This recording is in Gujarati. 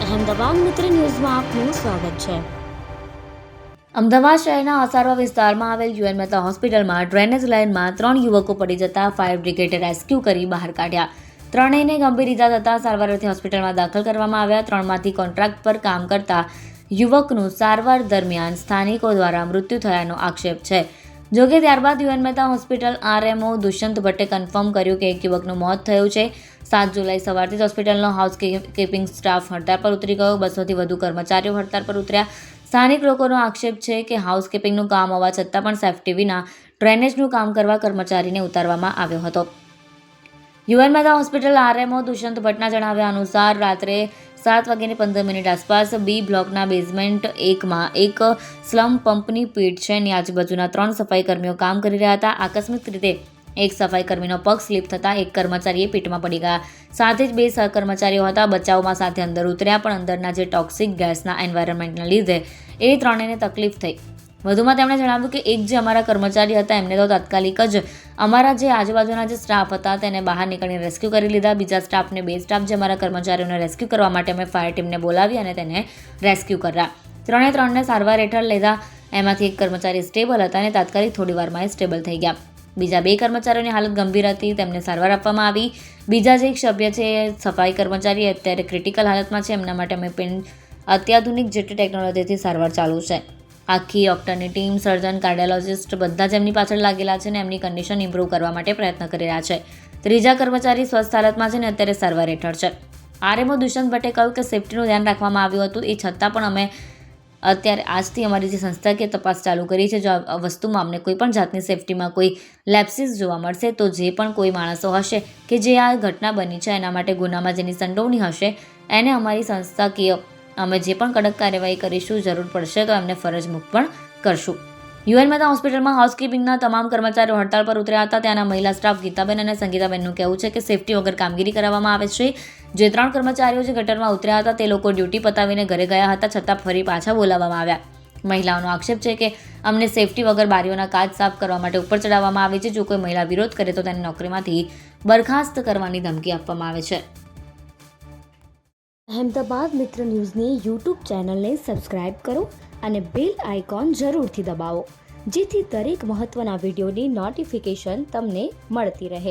અહેમદાબાદ મિત્ર ન્યૂઝમાં આપનું સ્વાગત છે। અમદાવાદ શહેરના અસારવા વિસ્તારમાં આવેલ યુએન મહેતા હોસ્પિટલમાં ડ્રેનેજ લાઇનમાં 3 યુવકો પડી જતા ફાયર બ્રિગેડે રેસ્ક્યુ કરી બહાર કાઢ્યા। ત્રણેયને ગંભીર ઇજા થતાં સારવાર અર્થે હોસ્પિટલમાં દાખલ કરવામાં આવ્યા। 3માંથી કોન્ટ્રાક્ટ પર કામ કરતા યુવકનું સારવાર દરમિયાન સ્થાનિકો દ્વારા મૃત્યુ થયાનો આક્ષેપ છે। જોકે ત્યારબાદ UN Mehta hospital RMO Dushyant ભટ્ટે કન્ફર્મ કર્યું કે એક યુવકનું મોત થયું છે। 7 જુલાઈ સવારથી જ હોસ્પિટલનો હાઉસકીપિંગ સ્ટાફ હડતાળ પર ઉતરી ગયો। 200થી વધુ કર્મચારીઓ હડતાળ પર ઉતર્યા। સ્થાનિક લોકોનો આક્ષેપ છે કે હાઉસકીપિંગનું કામ હોવા છતાં પણ સેફટી વિના ડ્રેનેજનું કામ કરવા કર્મચારીને ઉતારવામાં આવ્યો હતો। U N Mehta hospital RMO Dushyant ભટ્ટના જણાવ્યા અનુસાર રાત્રે 7:15 આસપાસ બી બ્લોકના બેઝમેન્ટ 1માં એક સ્લમ પંપની પીટ છે એની આજુબાજુના 3 સફાઈ કર્મીઓ કામ કરી રહ્યા હતા। આકસ્મિક રીતે એક સફાઈ કર્મીનો પગ સ્લીપ થતાં એક કર્મચારીએ પીટમાં પડી ગયા। સાથે જ 2 સહકર્મચારીઓ હતા। બચાવમાં સાથે અંદર ઉતર્યા પણ અંદરના જે ટોક્સિક ગેસના એન્વાયરમેન્ટના લીધે એ ત્રણેયને તકલીફ થઈ। વધુમાં તેમણે જણાવ્યું કે એક જે અમારા કર્મચારી હતા એમને તો તાત્કાલિક જ અમારા જે આજુબાજુના જે સ્ટાફ હતા તેને બહાર નીકળીને રેસ્ક્યુ કરી લીધા। બીજા સ્ટાફને 2 સ્ટાફ જે અમારા કર્મચારીઓને રેસ્ક્યુ કરવા માટે અમે ફાયર ટીમને બોલાવી અને તેને રેસ્ક્યુ કર્યા। ત્રણને સારવાર હેઠળ લીધા। એમાંથી એક કર્મચારી સ્ટેબલ હતા અને તાત્કાલિક થોડી વારમાં એ સ્ટેબલ થઈ ગયા। બીજા 2 કર્મચારીઓની હાલત ગંભીર હતી, તેમને સારવાર આપવામાં આવી। બીજા જે એક સભ્ય છે સફાઈ કર્મચારી અત્યારે ક્રિટિકલ હાલતમાં છે, એમના માટે અમે અત્યાધુનિક જેટલી ટેકનોલોજીથી સારવાર ચાલુ છે। આખી ડૉક્ટરની ટીમ, સર્જન, કાર્ડિયોલોજિસ્ટ બધા જ એમની પાછળ લાગેલા છે અને એમની કન્ડિશન ઇમ્પ્રૂવ કરવા માટે પ્રયત્ન કરી રહ્યા છે। ત્રીજા કર્મચારી સ્વસ્થ હાલતમાં છે અને અત્યારે સારવાર હેઠળ છે। આરએમઓ દુષ્યંત ભટ્ટે કહ્યું કે સેફ્ટીનું ધ્યાન રાખવામાં આવ્યું હતું, એ છતાં પણ અમે અત્યારે આજથી અમારી જે સંસ્થાકીય તપાસ ચાલુ કરી છે। જો આ વસ્તુમાં અમને કોઈ પણ જાતની સેફ્ટીમાં કોઈ લેપ્સિસ જોવા મળશે તો જે પણ કોઈ માણસો હશે કે જે આ ઘટના બની છે એના માટે ગુનામાં જેની સંડોવણી હશે એને અમારી સંસ્થાકીય અમે જે પણ કડક કાર્યવાહી કરીશું, જરૂર પડશે તો એમને ફરજ મુક્ત પણ કરશું। યુએન મહેતા હોસ્પિટલમાં હાઉસકીપિંગના તમામ કર્મચારીઓ હડતાળ પર ઉતર્યા હતા। ત્યાંના મહિલા સ્ટાફ ગીતાબેન અને સંગીતાબેનનું કહેવું છે કે સેફ્ટી વગર કામગીરી કરવામાં આવે છે। જે 3 કર્મચારીઓ જે ગટરમાં ઉતર્યા હતા તે લોકો ડ્યુટી પતાવીને ઘરે ગયા હતા, છતાં ફરી પાછા બોલાવવામાં આવ્યા। મહિલાઓનો આક્ષેપ છે કે અમને સેફ્ટી વગર બારીઓના કાચ સાફ કરવા માટે ઉપર ચડાવવામાં આવે છે। જો કોઈ મહિલા વિરોધ કરે તો તેને નોકરીમાંથી બરખાસ્ત કરવાની ધમકી આપવામાં આવે છે। અહેમદાબાદ મિત્ર ન્યૂઝની યુટ્યુબ ચેનલને સબસ્ક્રાઇબ કરો અને બેલ આઇકોન જરૂરથી દબાવો, જેથી દરેક મહત્ત્વના વિડીયોની નોટિફિકેશન તમને મળતી રહે।